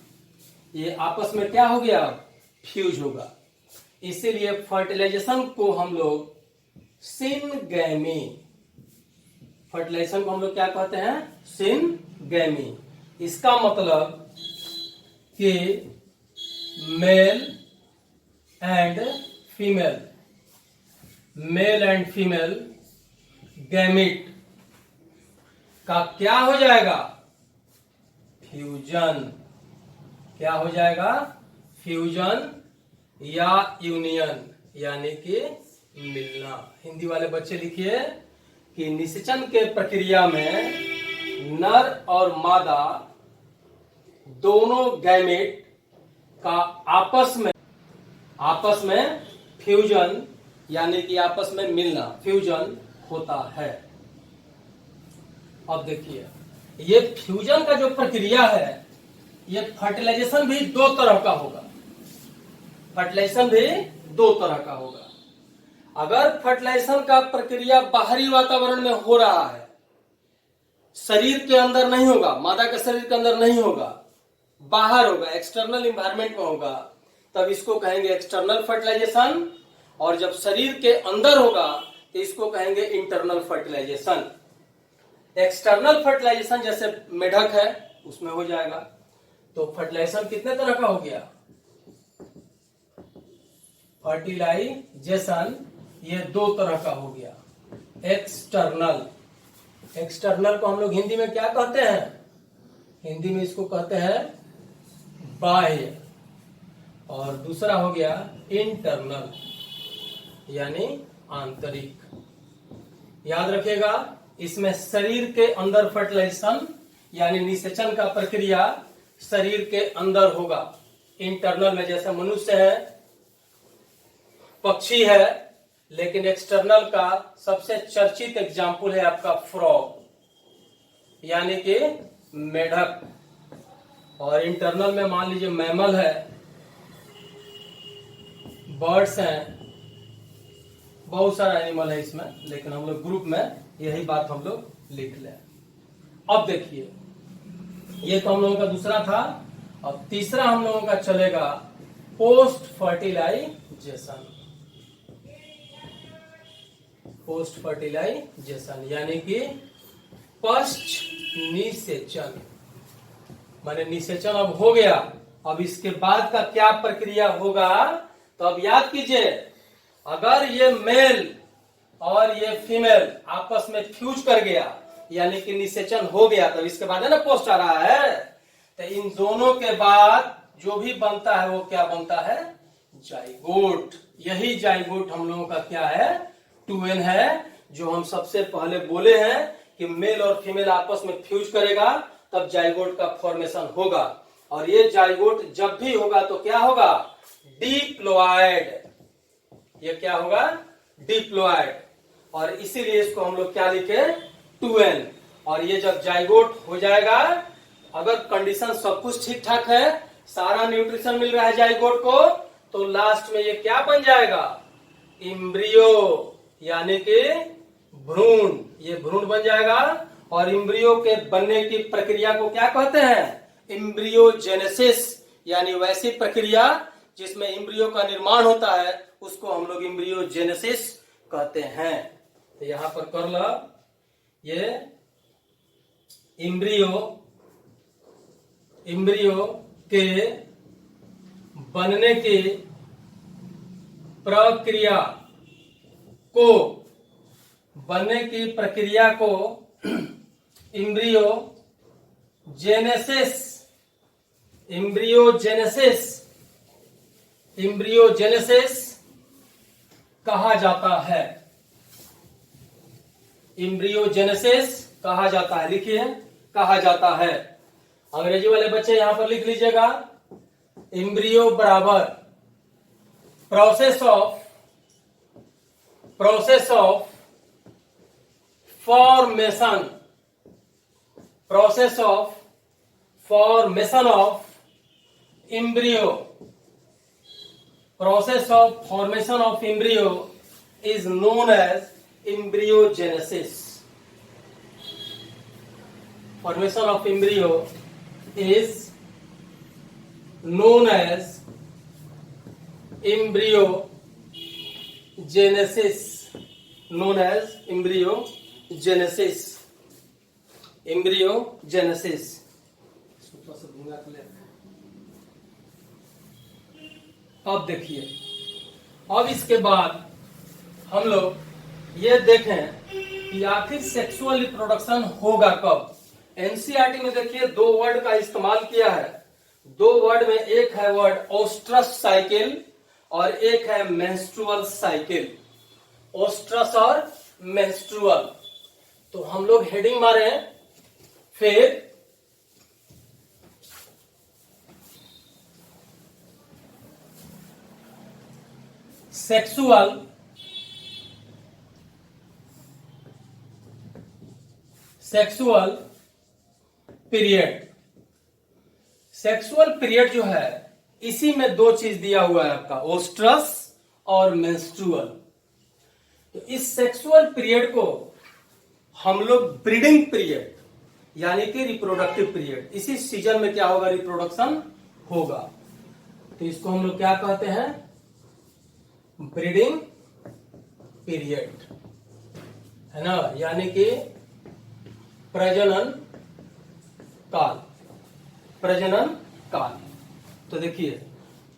ये आपस में क्या हो गया, फ्यूज होगा। इसीलिए फर्टिलाइजेशन को हम लोग सिनगैमी, फर्टिलाइजेशन को हम लोग क्या कहते हैं, सिनगैमी। इसका मतलब कि मेल एंड फीमेल गैमिट का क्या हो जाएगा, फ्यूजन। क्या हो जाएगा, फ्यूजन या यूनियन यानी कि मिलना। हिंदी वाले बच्चे लिखिए कि निषेचन के प्रक्रिया में नर और मादा दोनों गैमेट का आपस में फ्यूजन यानी कि आपस में मिलना, फ्यूजन होता है। अब देखिए ये फ्यूजन का जो प्रक्रिया है ये फर्टिलाइजेशन भी दो तरह का होगा। अगर फर्टिलाइजेशन का प्रक्रिया बाहरी वातावरण में हो रहा है, शरीर के अंदर नहीं होगा, मादा के शरीर के अंदर नहीं होगा, बाहर होगा, एक्सटर्नल इन्वायरमेंट में होगा, तब इसको कहेंगे एक्सटर्नल फर्टिलाइजेशन। और जब शरीर के अंदर होगा तो इसको कहेंगे इंटरनल फर्टिलाइजेशन। एक्सटर्नल फर्टिलाइजेशन जैसे मेढक है उसमें हो जाएगा। तो फर्टिलाइजेशन कितने तरह का हो गया, फर्टिलाइजेशन ये दो तरह का हो गया। एक्सटर्नल को हम लोग हिंदी में क्या कहते हैं, हिंदी में इसको कहते हैं बाह्य। और दूसरा हो गया इंटरनल यानी आंतरिक। याद रखिएगा इसमें शरीर के अंदर फर्टिलाइजेशन यानी निषेचन का प्रक्रिया शरीर के अंदर होगा। इंटरनल में जैसे मनुष्य है, पक्षी है, लेकिन एक्सटर्नल का सबसे चर्चित एग्जाम्पल है आपका फ्रॉग यानी कि मेढक। और इंटरनल में मान लीजिए मैमल है, बर्ड्स हैं, बहुत सारा एनिमल है इसमें, लेकिन हम लोग ग्रुप में यही बात हम लोग लिख लें। अब देखिए ये तो हम लोगों का दूसरा था। अब तीसरा हम लोगों का चलेगा पोस्ट फर्टिलाइजेशन यानी कि पश्च निषेचन, माने निषेचन अब हो गया। अब इसके बाद का क्या प्रक्रिया होगा, तो अब याद कीजिए, अगर ये मेल और ये फीमेल आपस में फ्यूज कर गया, यानी कि निषेचन हो गया, तो इसके बाद है ना पोस्ट आ रहा है, तो इन दोनों के बाद जो भी बनता है वो क्या बनता है, जाइगोट। यही जाइगोट हम लोगों का क्या है, 2n है, जो हम सबसे पहले बोले हैं कि मेल और फीमेल आपस में फ्यूज करेगा तब जाइगोट का फॉर्मेशन होगा। और ये जाइगोट जब भी होगा तो क्या होगा, डिप्लॉयड। ये क्या होगा, डिप्लॉयड। और इसीलिए इसको हम लोग क्या लिखे, 2n। और ये जब जाइगोट हो जाएगा, अगर कंडीशन सब कुछ ठीक ठाक है, सारा न्यूट्रिशन मिल रहा है जाइगोट को, तो लास्ट में ये क्या बन जाएगा, इम्ब्रियो, यानी कि भ्रूण। ये भ्रूण बन जाएगा। और इम्ब्रियो के बनने की प्रक्रिया को क्या कहते हैं, इम्ब्रियोजेनेसिस, यानी वैसी प्रक्रिया जिसमें इम्ब्रियो का निर्माण होता है उसको हम लोग इम्ब्रियोजेनेसिस कहते हैं। तो यहां पर कर लो, ये इम्ब्रियो के बनने की प्रक्रिया को इम्ब्रियोजेनेसिस कहा जाता है। इम्ब्रियोजेनेसिस कहा जाता है, लिखिए, कहा जाता है। अंग्रेजी वाले बच्चे यहां पर लिख लीजिएगा, इम्ब्रियो बराबर process of formation of embryo. Process of formation of embryo is known as embryogenesis. Formation of embryo is known as embryogenesis. Known as embryogenesis. Embryogenesis. अब देखिए, अब इसके बाद हम लोग ये देखें कि आखिर सेक्सुअल रिप्रोडक्शन होगा कब। एनसीईआरटी में देखिए 2 वर्ड का इस्तेमाल किया है। 2 वर्ड में एक है वर्ड ओस्ट्रस साइकिल और एक है मेंस्ट्रुअल साइकिल। ओस्ट्रस और मेंस्ट्रुअल। तो हम लोग हेडिंग मारे, फिर सेक्सुअल पीरियड। सेक्सुअल पीरियड जो है, इसी में 2 चीज दिया हुआ है आपका, ओस्ट्रस और मेंस्ट्रुअल। तो इस सेक्सुअल पीरियड को हम लोग ब्रीडिंग पीरियड, यानी कि रिप्रोडक्टिव पीरियड, इसी सीजन में क्या होगा, रिप्रोडक्शन होगा। तो इसको हम लोग क्या कहते हैं, ब्रीडिंग पीरियड, है ना, यानी कि प्रजनन काल। तो देखिए,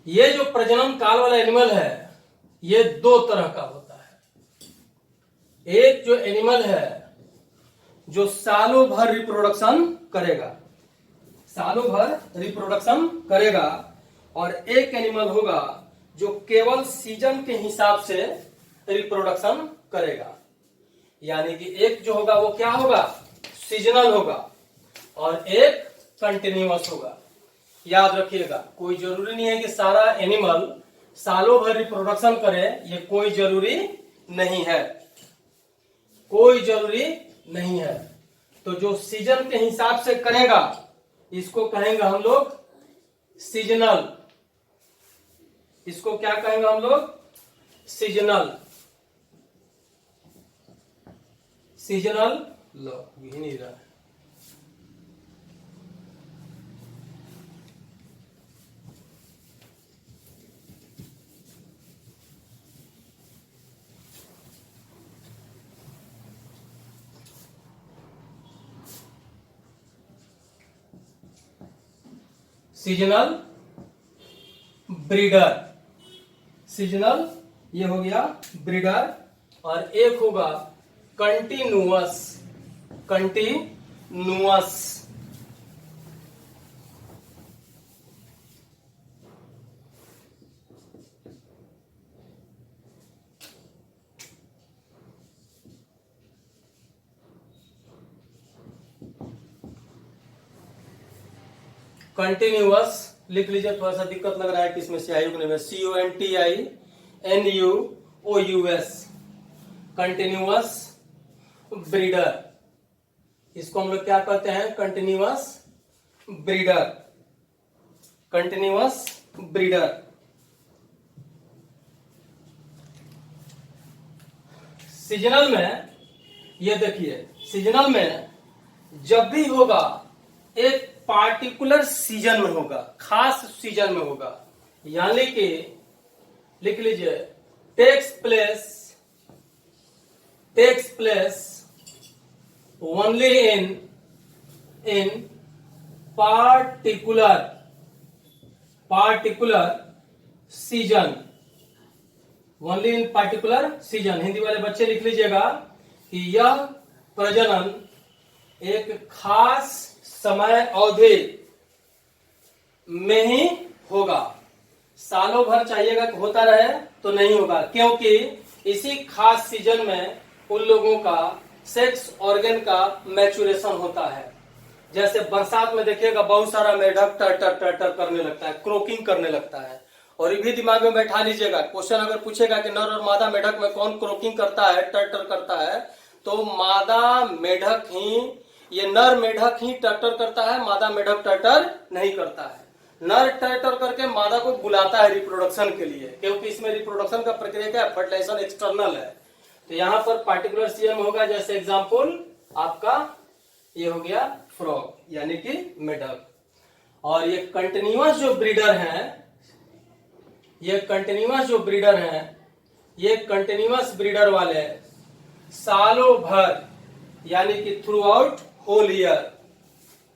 ये जो प्रजनन काल वाला एनिमल है, ये 2 तरह का होता है। एक जो एनिमल है जो सालों भर रिप्रोडक्शन करेगा, और एक एनिमल होगा जो केवल सीजन के हिसाब से रिप्रोडक्शन करेगा। यानी कि एक जो होगा वो क्या होगा, सीजनल होगा, और एक कंटिन्यूअस होगा। याद रखिएगा, कोई जरूरी नहीं है कि सारा एनिमल सालों भर रिप्रोडक्शन करे, ये कोई जरूरी नहीं है। तो जो सीजन के हिसाब से करेगा, इसको कहेंगे हम लोग सीजनल। इसको क्या कहेंगे हम लोग, सीजनल। लो ये नहीं रहा है। सीजनल ब्रीडर, सीजनल ये हो गया ब्रीडर, और एक होगा कंटिन्यूअस, कंटिन्यूअस। कंटिन्यूअस लिख लीजिए, थोड़ा सा दिक्कत लग रहा है कि इसमें CIU में CONTINUOUS, कंटिन्यूअस ब्रीडर। इसको हम लोग क्या कहते हैं? Continuous breeder, continuous breeder. Seasonal में ये देखिए, सीजनल में जब भी होगा एक पार्टिकुलर सीजन में होगा, खास सीजन में होगा, यानी कि लिख लीजिए takes place only in particular season, only in particular season. Hindi वाले बच्चे लिख लीजिएगा कि यह प्रजनन एक खास समय अवधि में ही होगा। सालों भर चाहिएगा कि होता रहे तो नहीं होगा, क्योंकि इसी खास सीजन में उन लोगों का सेक्स ऑर्गन का मैचुरेशन होता है। जैसे बरसात में देखिएगा बहुत सारा मेढक टर टर टर टर करने लगता है, क्रोकिंग करने लगता है। और ये भी दिमाग में बैठा लीजिएगा, क्वेश्चन अगर पूछेगा कि नर और मादा मेढक में कौन क्रोकिंग करता है, टर टर करता है, तो मादा मेढक ही, ये नर मेढक ही टर्टर करता है, मादा मेढक टर्टर नहीं करता है। नर टर्टर करके मादा को बुलाता है रिप्रोडक्शन के लिए, क्योंकि इसमें रिप्रोडक्शन का प्रक्रिया क्या है? फर्टिलाइजेशन एक्सटर्नल है। तो यहाँ पर पार्टिकुलर सीजन में होगा, जैसे एग्जांपल आपका ये हो गया फ्रॉग, यानी कि मेढक। और ये कंटिन्यूअस जो ब्रीडर है, ये कंटिन्यूअस जो ब्रीडर है, ये कंटिन्यूअस ब्रीडर वाले सालों भर, यानी कि थ्रू आउट होल ईयर,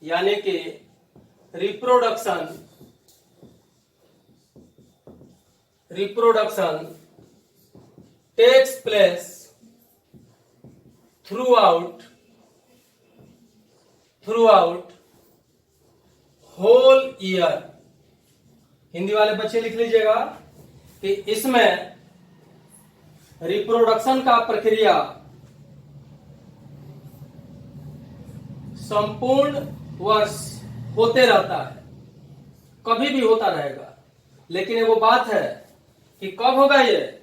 यानी कि reproduction takes place throughout whole year. Hindi वाले बच्चे लिख लीजिएगा कि इसमें रिप्रोडक्शन का प्रक्रिया संपूर्ण वर्ष होते रहता है, कभी भी होता रहेगा। लेकिन वो बात है कि कब होगा ये?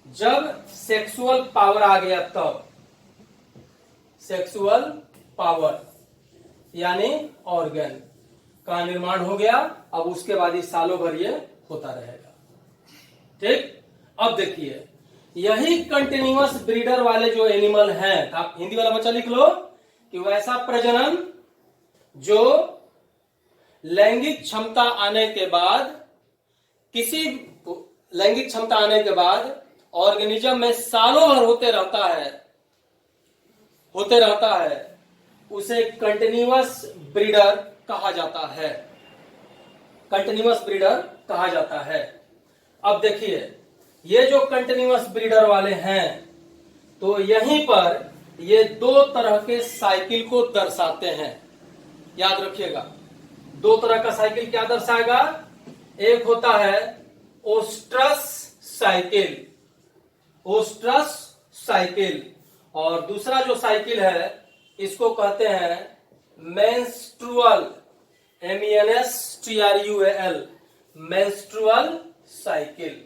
जब सेक्सुअल पावर आ गया, तब सेक्सुअल पावर यानी ऑर्गन का निर्माण हो गया। अब उसके बाद ही सालों भर ये होता रहेगा। ठीक, अब देखिए यही कंटिन्यूअस ब्रीडर वाले जो एनिमल हैं, आप हिंदी वाला बच्चा लिख लो कि वैसा प्रजनन जो लैंगिक क्षमता आने के बाद, किसी लैंगिक क्षमता आने के बाद ऑर्गेनिज्म में सालों भर होते रहता है, उसे कंटिन्यूअस ब्रीडर कहा जाता है, कंटिन्यूअस ब्रीडर कहा जाता है। अब देखिए ये जो कंटिन्यूअस ब्रीडर वाले हैं, तो यहीं पर ये दो तरह के साइकिल को दर्शाते हैं, याद रखिएगा। दो तरह का साइकिल क्या दर्शाएगा? एक होता है ओस्ट्रस साइकिल, और दूसरा जो साइकिल है इसको कहते हैं menstrual, MENSTRUAL, menstrual cycle.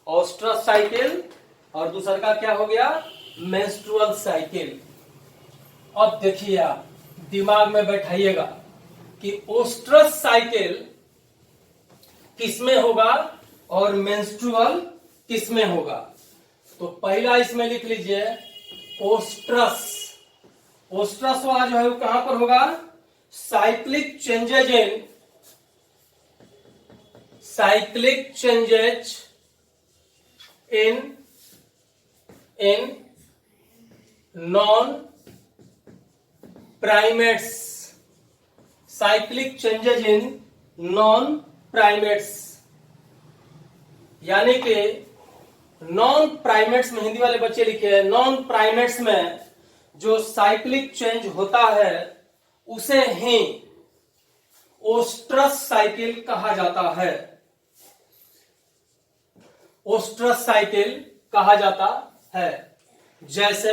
Oestrus cycle और दूसरा का क्या हो गया? Menstrual cycle. अब देखिए आप दिमाग में बैठाइएगा कि ओस्ट्रस साइकिल किसमें होगा और मेंस्ट्रुअल किसमें होगा। तो पहला इसमें लिख लीजिए ओस्ट्रस। ओस्ट्रस वाला जो है वो कहां पर होगा? Cyclic changes in non primates, cyclic changes in non primates, यानी कि नॉन प्राइमेट्स में, हिंदी वाले बच्चे लिखे हैं, नॉन प्राइमेट्स में जो साइक्लिक चेंज होता है उसे ही ओस्ट्रस साइकिल कहा जाता है। ओस्ट्रस साइकिल कहा जाता है। जैसे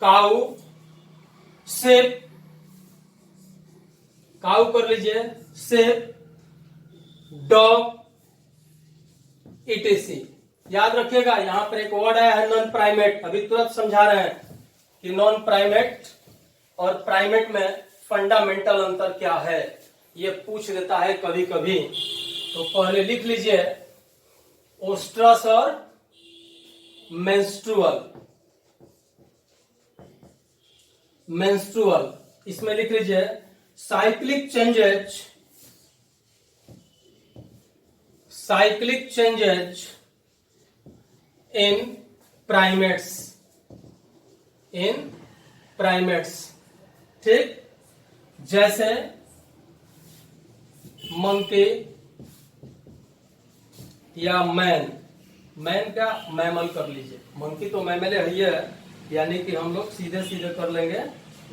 काऊ, सेप, काऊ कर लीजिए, सेप, डॉग, इटीसी। याद रखिएगा, यहां पर एक वर्ड आया है नॉन प्राइमेट, अभी तुरंत समझा रहे हैं कि नॉन प्राइमेट और प्राइमेट में फंडामेंटल अंतर क्या है, ये पूछ देता है कभी कभी। तो पहले लिख लीजिए ओस्ट्रस और मेंस्ट्रुअल। मेंस्ट्रुअल, इसमें लिख लीजिए cyclic changes, cyclic changes in primates, in primates. ठीक, जैसे मंकी या मैन, मैन का मैमल कर लीजिए, मंकी तो मैमल है, यानी कि हम लोग सीधे सीधे कर लेंगे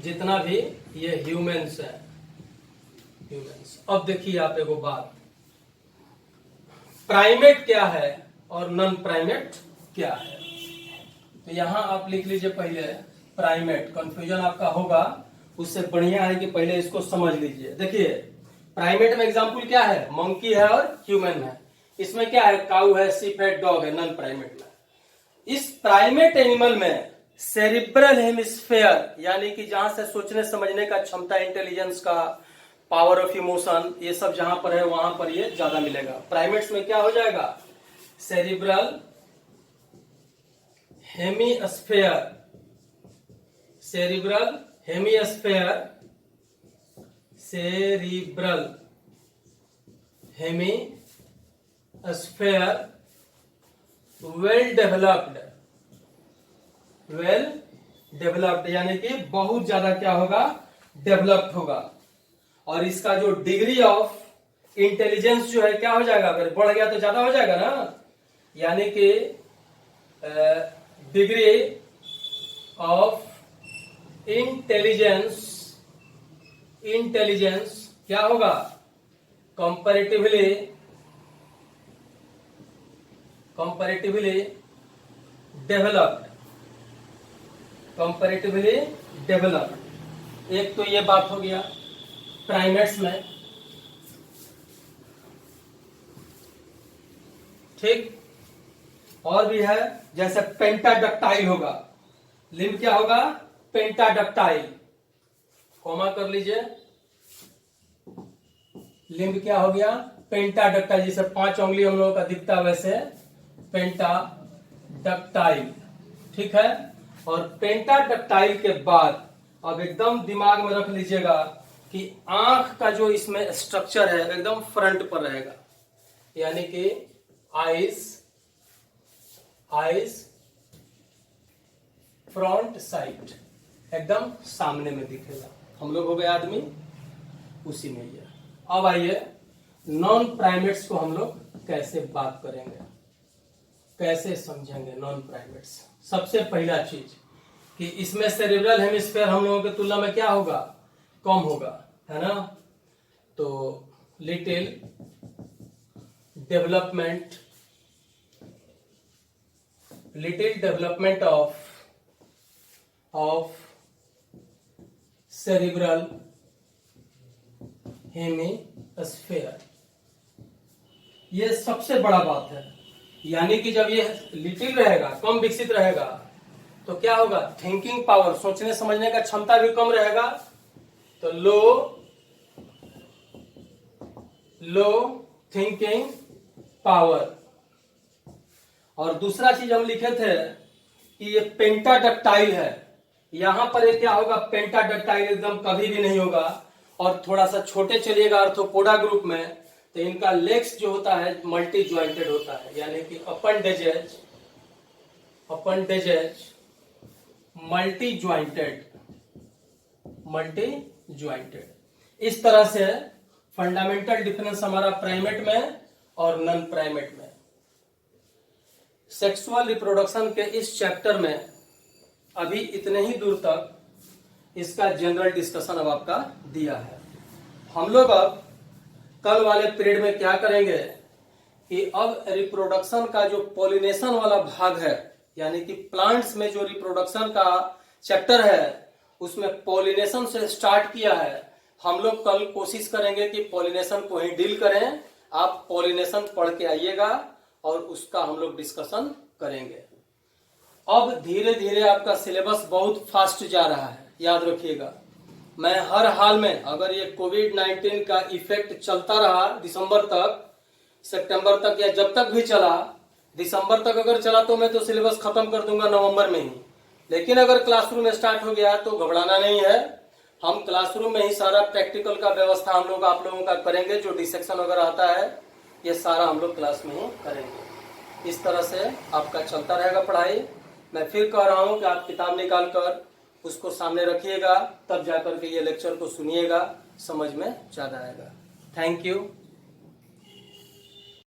जितना भी ये ह्यूमंस है, ह्यूमंस। अब देखिए आप एगो बात, प्राइमेट क्या है और नॉन प्राइमेट क्या है। तो यहां आप लिख लीजिए पहले प्राइमेट, कंफ्यूजन आपका होगा, उससे बढ़िया है कि पहले इसको समझ लीजिए। देखिए प्राइमेट में एग्जांपल क्या है, मंकी है और ह्यूमन है। इसमें क्या है, काऊ है, सिप है, डॉग है, नॉन प्राइमेट में। इस प्राइमेट एनिमल में सेरिब्रल हेमिस्फेयर, यानी कि जहां से सोचने समझने का क्षमता, इंटेलिजेंस का, पावर ऑफ इमोशन, ये सब जहां पर है वहां पर ये ज्यादा मिलेगा। प्राइमेट्स में क्या हो जाएगा, cerebral hemisphere, cerebral hemisphere, cerebral hemisphere well developed, well developed, यानी कि बहुत ज्यादा क्या होगा, डेवलप्ड होगा। और इसका जो डिग्री ऑफ इंटेलिजेंस जो है क्या हो जाएगा, अगर बढ़ गया तो ज्यादा हो जाएगा ना, यानी कि डिग्री ऑफ इंटेलिजेंस, इंटेलिजेंस क्या होगा, comparatively, comparatively developed, comparatively developed. एक तो ये बात हो गया प्राइमेट्स में। ठीक, और भी है, जैसे पेंटाडक्टाइल होगा, लिम्ब क्या होगा, पेंटाडक्टाइल, कॉमा कर लीजिए, लिम्ब क्या हो गया, पेंटाडक्टाइल, जैसे 5 उंगली हम लोगों का दिखता है वैसे पेंटाडक्टाइल। ठीक है, और पेंटाडक्टाइल के बाद अब एकदम दिमाग में रख लीजिएगा कि आंख का जो इसमें स्ट्रक्चर है एकदम फ्रंट पर रहेगा, यानी कि आईज, आईज फ्रंट साइड, एकदम सामने में दिखेगा। हम लोग हो गए आदमी, उसी में ये। अब आइए नॉन प्राइमेट्स को हम लोग कैसे बात करेंगे, कैसे समझेंगे नॉन प्राइमेट्स। सबसे पहला चीज कि इसमें सेरिब्रल हेमिस्फेयर हम लोगों की तुलना में क्या होगा, कम होगा, है ना। तो little development, little development of cerebral hemisphere, ये सबसे बड़ा बात है। यानी कि जब ये लिटिल रहेगा, कम विकसित रहेगा, तो क्या होगा, थिंकिंग पावर, सोचने समझने का क्षमता भी कम रहेगा, तो लो थिंकिंग पावर। और दूसरा चीज हम लिखे थे कि ये पेंटाडक्टाइल है, यहां पर ये क्या होगा, पेंटाडक्टाइल एकदम कभी भी नहीं होगा। और थोड़ा सा छोटे चलिएगा आर्थ्रोपोडा ग्रुप में, तो इनका लेग्स जो होता है मल्टी ज्वाइंटेड होता है, यानी कि appendages, appendages multi jointed, multi jointed. इस तरह से फंडामेंटल डिफरेंस हमारा प्राइमेट में और नॉन प्राइमेट में। सेक्सुअल रिप्रोडक्शन के इस चैप्टर में अभी इतने ही दूर तक इसका जनरल डिस्कशन अब आपका दिया है। हम लोग अब कल वाले पीरियड में क्या करेंगे कि अब रिप्रोडक्शन का जो पॉलिनेशन वाला भाग है, यानी कि प्लांट्स में जो रिप्रोडक्शन का चैप्टर है उसमें पॉलिनेशन से स्टार्ट किया है। हम लोग कल कोशिश करेंगे कि पॉलिनेशन को ही डील करें। आप पॉलिनेशन पढ़ के आइएगा और उसका हम लोग डिस्कशन करेंगे। अब धीरे धीरे आपका सिलेबस बहुत फास्ट जा रहा है, याद रखिएगा। मैं हर हाल में, अगर ये कोविड-19 का इफेक्ट चलता रहा दिसंबर तक, सितंबर तक या जब तक भी चला, दिसंबर तक अगर चला तो मैं तो सिलेबस खत्म कर दूंगा नवंबर में ही। लेकिन अगर क्लासरूम स्टार्ट हो गया तो घबराना नहीं है, हम क्लासरूम में ही सारा प्रैक्टिकल का व्यवस्था हम लोग आप लोगों का करेंगे। जो डिसेक्शन वगैरह आता है ये सारा हम लोग क्लास में ही करेंगे। इस तरह से आपका चलता रहेगा पढ़ाई। मैं फिर कह रहा हूँ कि आप किताब निकाल कर उसको सामने रखिएगा, तब जाकर के ये लेक्चर को सुनिएगा, समझ में ज्यादा आएगा। Thank you.